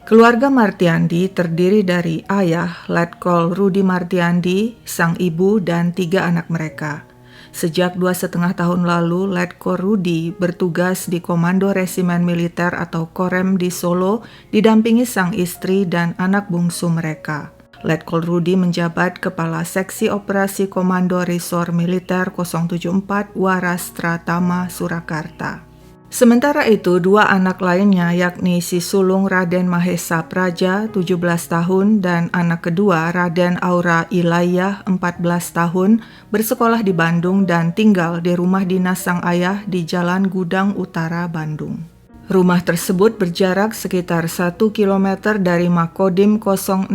Keluarga Martiandi terdiri dari ayah, Letkol Rudi Martiandi, sang ibu, dan 3 anak mereka. Sejak 2,5 tahun lalu, Letkol Rudi bertugas di Komando Resimen Militer atau Korem di Solo, didampingi sang istri dan anak bungsu mereka. Letkol Rudi menjabat Kepala Seksi Operasi Komando Resor Militer 074 Waras Tratama, Surakarta. Sementara itu, 2 anak lainnya yakni si sulung Raden Mahesa Praja 17 tahun dan anak kedua Raden Aura Ilayah 14 tahun bersekolah di Bandung dan tinggal di rumah dinas sang ayah di Jalan Gudang Utara, Bandung. Rumah tersebut berjarak sekitar 1 km dari Makodim 0618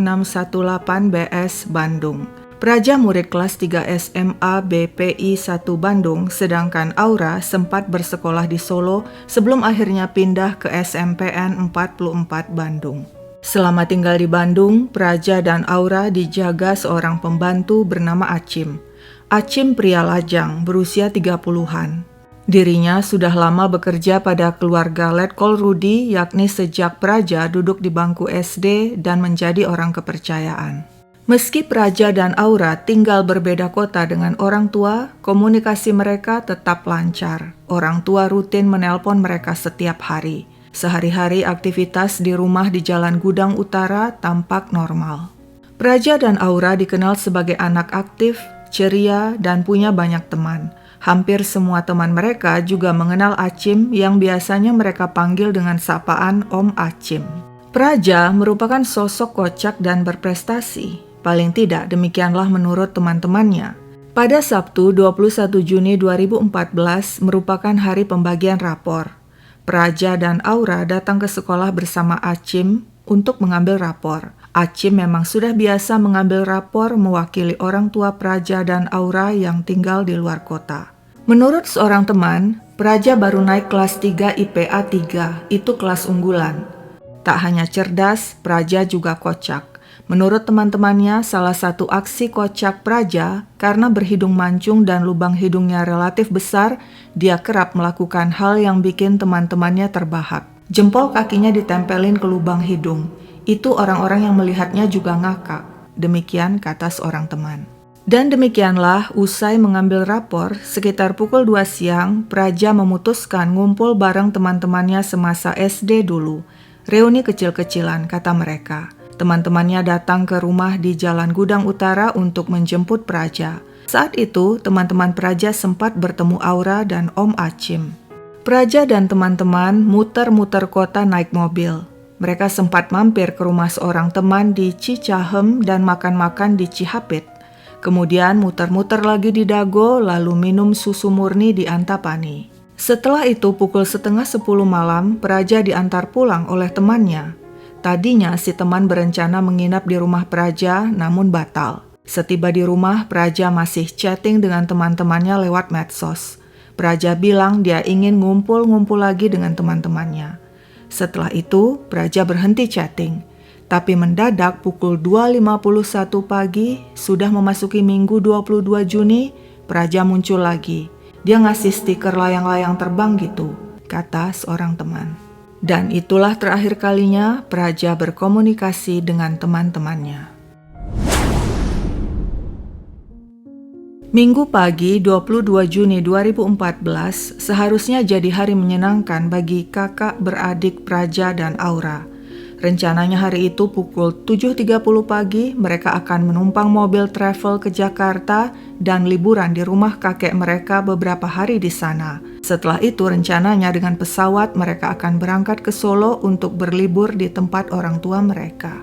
BS Bandung. Praja murid kelas 3 SMA BPI 1 Bandung, sedangkan Aura sempat bersekolah di Solo sebelum akhirnya pindah ke SMPN 44 Bandung. Selama tinggal di Bandung, Praja dan Aura dijaga seorang pembantu bernama Acim. Acim pria lajang, berusia 30-an. Dirinya sudah lama bekerja pada keluarga Letkol Rudi, yakni sejak Praja duduk di bangku SD dan menjadi orang kepercayaan. Meski Praja dan Aura tinggal berbeda kota dengan orang tua, komunikasi mereka tetap lancar. Orang tua rutin menelpon mereka setiap hari. Sehari-hari aktivitas di rumah di Jalan Gudang Utara tampak normal. Praja dan Aura dikenal sebagai anak aktif, ceria, dan punya banyak teman. Hampir semua teman mereka juga mengenal Acim yang biasanya mereka panggil dengan sapaan Om Acim. Praja merupakan sosok kocak dan berprestasi. Paling tidak demikianlah menurut teman-temannya. Pada Sabtu 21 Juni 2014 merupakan hari pembagian rapor. Praja dan Aura datang ke sekolah bersama Acim untuk mengambil rapor. Acim memang sudah biasa mengambil rapor mewakili orang tua Praja dan Aura yang tinggal di luar kota. Menurut seorang teman, Praja baru naik kelas 3 IPA 3, itu kelas unggulan. Tak hanya cerdas, Praja juga kocak. Menurut teman-temannya, salah satu aksi kocak Praja, karena berhidung mancung dan lubang hidungnya relatif besar, dia kerap melakukan hal yang bikin teman-temannya terbahak. Jempol kakinya ditempelin ke lubang hidung. Itu orang-orang yang melihatnya juga ngakak. Demikian kata seorang teman. Dan demikianlah, usai mengambil rapor, sekitar pukul 2 siang, Praja memutuskan ngumpul bareng teman-temannya semasa SD dulu. Reuni kecil-kecilan, kata mereka. Teman-temannya datang ke rumah di Jalan Gudang Utara untuk menjemput Praja. Saat itu, teman-teman Praja sempat bertemu Aura dan Om Acim. Praja dan teman-teman muter-muter kota naik mobil. Mereka sempat mampir ke rumah seorang teman di Cicahem dan makan-makan di Cihapit. Kemudian muter-muter lagi di Dago, lalu minum susu murni di Antapani. Setelah itu, pukul 9:30 malam, Praja diantar pulang oleh temannya. Tadinya si teman berencana menginap di rumah Praja, namun batal. Setiba di rumah, Praja masih chatting dengan teman-temannya lewat medsos. Praja bilang dia ingin ngumpul-ngumpul lagi dengan teman-temannya. Setelah itu, Praja berhenti chatting. Tapi mendadak pukul 2.51 pagi, sudah memasuki Minggu 22 Juni, Praja muncul lagi. Dia ngasih stiker layang-layang terbang gitu, kata seorang teman. Dan itulah terakhir kalinya Praja berkomunikasi dengan teman-temannya. Minggu pagi 22 Juni 2014 seharusnya jadi hari menyenangkan bagi kakak beradik Praja dan Aura. Rencananya hari itu pukul 7.30 pagi mereka akan menumpang mobil travel ke Jakarta dan liburan di rumah kakek mereka beberapa hari di sana. Setelah itu rencananya dengan pesawat mereka akan berangkat ke Solo untuk berlibur di tempat orang tua mereka.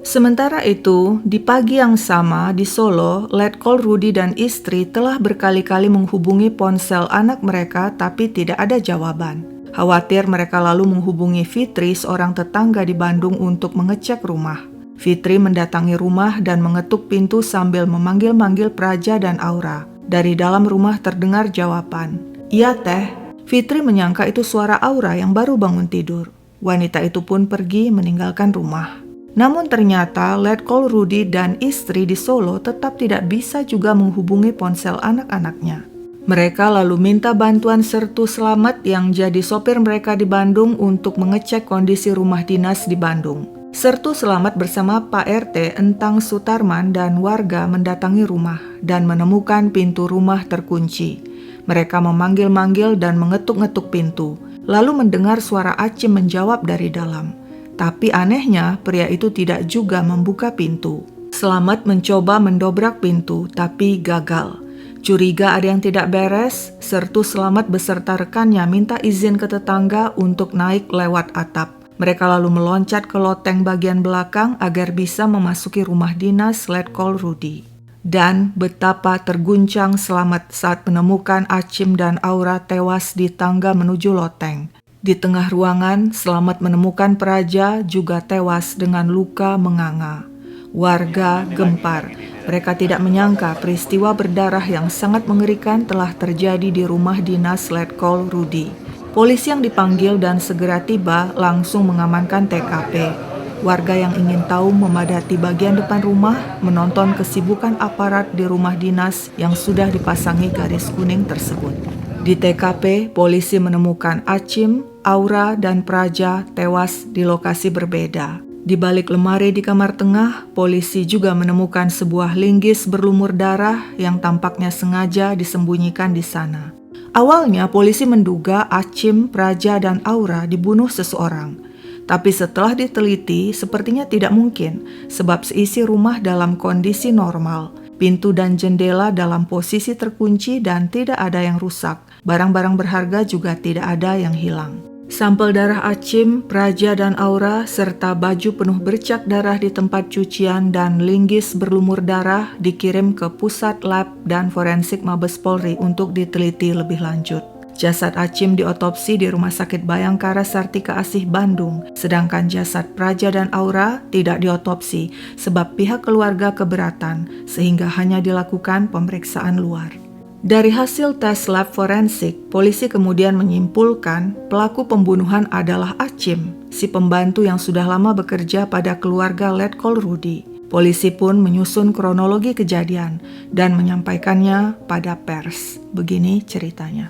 Sementara itu, di pagi yang sama di Solo, Letkol Rudi dan istri telah berkali-kali menghubungi ponsel anak mereka tapi tidak ada jawaban. Khawatir mereka lalu menghubungi Fitri, seorang tetangga di Bandung untuk mengecek rumah. Fitri mendatangi rumah dan mengetuk pintu sambil memanggil-manggil Praja dan Aura. Dari dalam rumah terdengar jawaban, "Iya teh." Fitri menyangka itu suara Aura yang baru bangun tidur. Wanita itu pun pergi meninggalkan rumah. Namun ternyata Letkol Rudi dan istri di Solo tetap tidak bisa juga menghubungi ponsel anak-anaknya. Mereka lalu minta bantuan Sertu Slamet yang jadi sopir mereka di Bandung untuk mengecek kondisi rumah dinas di Bandung. Sertu Selamat bersama Pak RT Entang Sutarman dan warga mendatangi rumah dan menemukan pintu rumah terkunci. Mereka memanggil-manggil dan mengetuk-ngetuk pintu, lalu mendengar suara Acim menjawab dari dalam. Tapi anehnya, pria itu tidak juga membuka pintu. Selamat mencoba mendobrak pintu, tapi gagal. Curiga ada yang tidak beres, Sertu Selamat beserta rekannya minta izin ke tetangga untuk naik lewat atap. Mereka lalu meloncat ke loteng bagian belakang agar bisa memasuki rumah dinas Letkol Rudi. Dan betapa terguncang Selamat saat menemukan Acim dan Aura tewas di tangga menuju loteng. Di tengah ruangan, Selamat menemukan Praja juga tewas dengan luka menganga. Warga gempar. Mereka tidak menyangka peristiwa berdarah yang sangat mengerikan telah terjadi di rumah dinas Letkol Rudi. Polisi yang dipanggil dan segera tiba langsung mengamankan TKP. Warga yang ingin tahu memadati bagian depan rumah menonton kesibukan aparat di rumah dinas yang sudah dipasangi garis kuning tersebut. Di TKP, polisi menemukan Acim, Aura, dan Praja tewas di lokasi berbeda. Di balik lemari di kamar tengah, polisi juga menemukan sebuah linggis berlumur darah yang tampaknya sengaja disembunyikan di sana. Awalnya polisi menduga Acim, Praja, dan Aura dibunuh seseorang. Tapi setelah diteliti, sepertinya tidak mungkin sebab seisi rumah dalam kondisi normal. Pintu dan jendela dalam posisi terkunci dan tidak ada yang rusak. Barang-barang berharga juga tidak ada yang hilang. Sampel darah Acim, Praja, dan Aura, serta baju penuh bercak darah di tempat cucian dan linggis berlumur darah dikirim ke Pusat Lab dan Forensik Mabes Polri untuk diteliti lebih lanjut. Jasad Acim diotopsi di Rumah Sakit Bayangkara Sartika Asih Bandung, sedangkan jasad Praja dan Aura tidak diotopsi sebab pihak keluarga keberatan sehingga hanya dilakukan pemeriksaan luar. Dari hasil tes lab forensik, polisi kemudian menyimpulkan pelaku pembunuhan adalah Acim, si pembantu yang sudah lama bekerja pada keluarga Letkol Rudi. Polisi pun menyusun kronologi kejadian dan menyampaikannya pada pers. Begini ceritanya.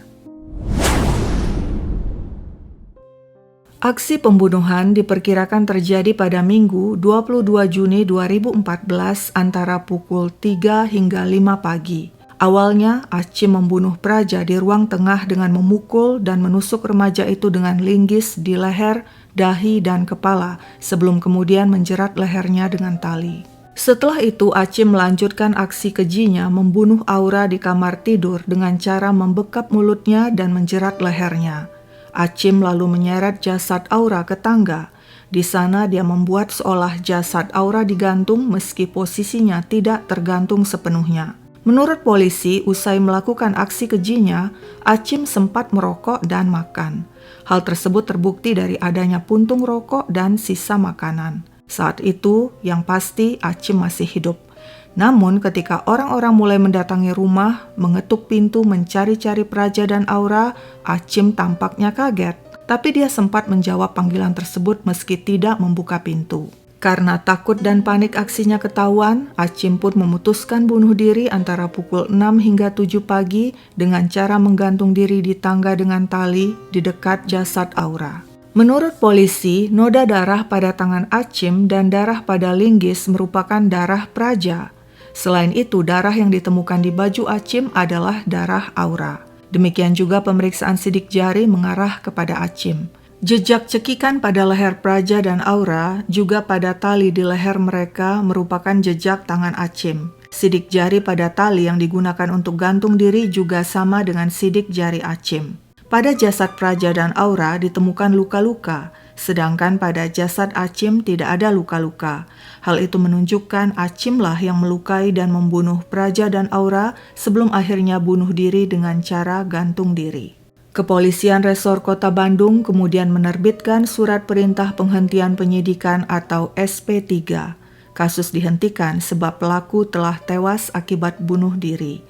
Aksi pembunuhan diperkirakan terjadi pada Minggu 22 Juni 2014 antara pukul 3 hingga 5 pagi. Awalnya, Acim membunuh Praja di ruang tengah dengan memukul dan menusuk remaja itu dengan linggis di leher, dahi, dan kepala sebelum kemudian menjerat lehernya dengan tali. Setelah itu, Acim melanjutkan aksi kejinya membunuh Aura di kamar tidur dengan cara membekap mulutnya dan menjerat lehernya. Acim lalu menyeret jasad Aura ke tangga. Di sana dia membuat seolah jasad Aura digantung meski posisinya tidak tergantung sepenuhnya. Menurut polisi, usai melakukan aksi kejinya, Acim sempat merokok dan makan. Hal tersebut terbukti dari adanya puntung rokok dan sisa makanan. Saat itu, yang pasti Acim masih hidup. Namun ketika orang-orang mulai mendatangi rumah, mengetuk pintu mencari-cari Praja dan Aura, Acim tampaknya kaget. Tapi dia sempat menjawab panggilan tersebut meski tidak membuka pintu. Karena takut dan panik aksinya ketahuan, Acim pun memutuskan bunuh diri antara pukul 6 hingga 7 pagi dengan cara menggantung diri di tangga dengan tali di dekat jasad Aura. Menurut polisi, noda darah pada tangan Acim dan darah pada linggis merupakan darah Praja. Selain itu, darah yang ditemukan di baju Acim adalah darah Aura. Demikian juga pemeriksaan sidik jari mengarah kepada Acim. Jejak cekikan pada leher Praja dan Aura, juga pada tali di leher mereka merupakan jejak tangan Acim. Sidik jari pada tali yang digunakan untuk gantung diri juga sama dengan sidik jari Acim. Pada jasad Praja dan Aura ditemukan luka-luka, sedangkan pada jasad Acim tidak ada luka-luka. Hal itu menunjukkan Acimlah yang melukai dan membunuh Praja dan Aura sebelum akhirnya bunuh diri dengan cara gantung diri. Kepolisian Resor Kota Bandung kemudian menerbitkan surat perintah penghentian penyidikan atau SP3. Kasus dihentikan sebab pelaku telah tewas akibat bunuh diri.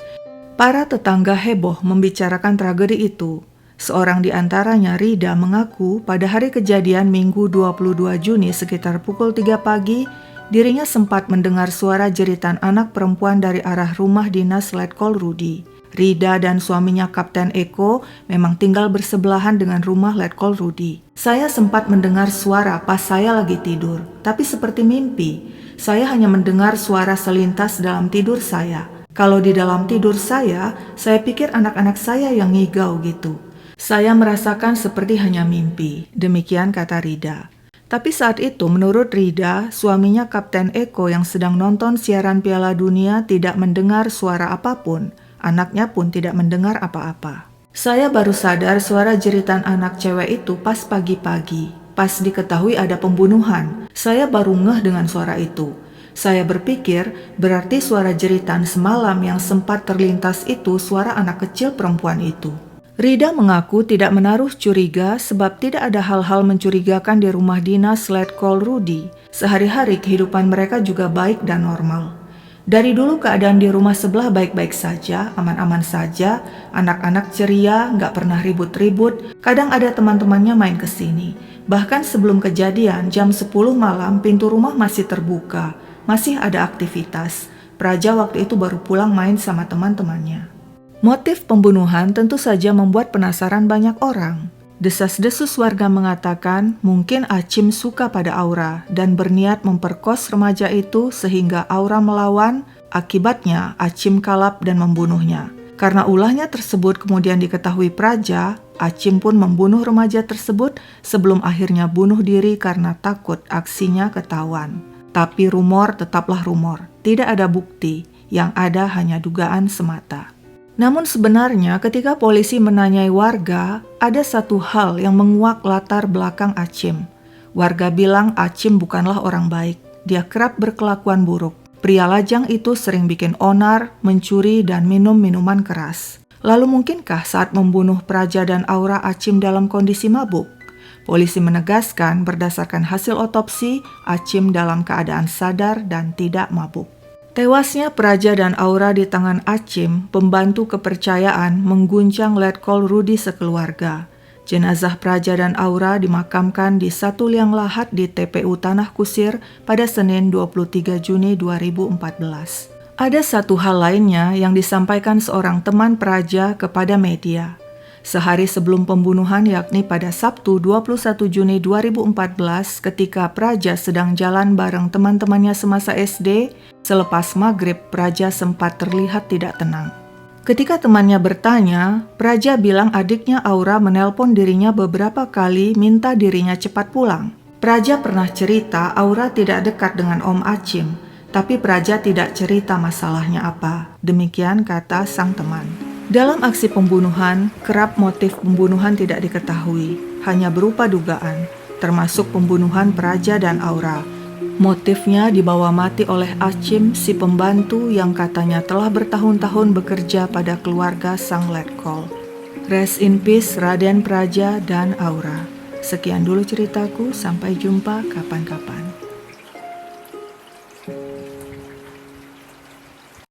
Para tetangga heboh membicarakan tragedi itu. Seorang di antaranya, Rida, mengaku pada hari kejadian Minggu 22 Juni sekitar pukul 3 pagi, dirinya sempat mendengar suara jeritan anak perempuan dari arah rumah dinas Letkol Rudi. Rida dan suaminya Kapten Eko memang tinggal bersebelahan dengan rumah Letkol Rudi. Saya sempat mendengar suara pas saya lagi tidur, tapi seperti mimpi. Saya hanya mendengar suara selintas dalam tidur saya. Kalau di dalam tidur saya pikir anak-anak saya yang ngigau gitu. Saya merasakan seperti hanya mimpi, demikian kata Rida. Tapi saat itu menurut Rida, suaminya Kapten Eko yang sedang nonton siaran Piala Dunia tidak mendengar suara apapun. Anaknya pun tidak mendengar apa-apa. Saya baru sadar suara jeritan anak cewek itu pas pagi-pagi. Pas diketahui ada pembunuhan, saya baru ngeh dengan suara itu. Saya berpikir berarti suara jeritan semalam yang sempat terlintas itu suara anak kecil perempuan itu. Rida mengaku tidak menaruh curiga sebab tidak ada hal-hal mencurigakan di rumah dinas Letkol Rudi. Sehari-hari kehidupan mereka juga baik dan normal. Dari dulu keadaan di rumah sebelah baik-baik saja, aman-aman saja, anak-anak ceria, nggak pernah ribut-ribut, kadang ada teman-temannya main ke sini. Bahkan sebelum kejadian, jam 10 malam pintu rumah masih terbuka, masih ada aktivitas. Praja waktu itu baru pulang main sama teman-temannya. Motif pembunuhan tentu saja membuat penasaran banyak orang. Desas-desus warga mengatakan mungkin Achim suka pada Aura dan berniat memperkos remaja itu sehingga Aura melawan, akibatnya Achim kalap dan membunuhnya. Karena ulahnya tersebut kemudian diketahui Praja, Achim pun membunuh remaja tersebut sebelum akhirnya bunuh diri karena takut aksinya ketahuan. Tapi rumor tetaplah rumor, tidak ada bukti, yang ada hanya dugaan semata. Namun sebenarnya ketika polisi menanyai warga, ada satu hal yang menguak latar belakang Achim. Warga bilang Achim bukanlah orang baik, dia kerap berkelakuan buruk. Pria lajang itu sering bikin onar, mencuri, dan minum minuman keras. Lalu mungkinkah saat membunuh Praja dan Aura Achim dalam kondisi mabuk? Polisi menegaskan berdasarkan hasil otopsi, Achim dalam keadaan sadar dan tidak mabuk. Tewasnya Praja dan Aura di tangan Achim, pembantu kepercayaan, mengguncang Letkol Rudi sekeluarga. Jenazah Praja dan Aura dimakamkan di satu liang lahat di TPU Tanah Kusir pada Senin 23 Juni 2014. Ada satu hal lainnya yang disampaikan seorang teman Praja kepada media. Sehari sebelum pembunuhan yakni pada Sabtu 21 Juni 2014 ketika Praja sedang jalan bareng teman-temannya semasa SD, selepas maghrib Praja sempat terlihat tidak tenang. Ketika temannya bertanya, Praja bilang adiknya Aura menelpon dirinya beberapa kali minta dirinya cepat pulang. Praja pernah cerita Aura tidak dekat dengan Om Achim, tapi Praja tidak cerita masalahnya apa. Demikian kata sang teman. Dalam aksi pembunuhan, kerap motif pembunuhan tidak diketahui, hanya berupa dugaan, termasuk pembunuhan Praja dan Aura. Motifnya dibawa mati oleh Achim, si pembantu yang katanya telah bertahun-tahun bekerja pada keluarga sang Letkol. Rest in peace Raden Praja dan Aura. Sekian dulu ceritaku, sampai jumpa kapan-kapan.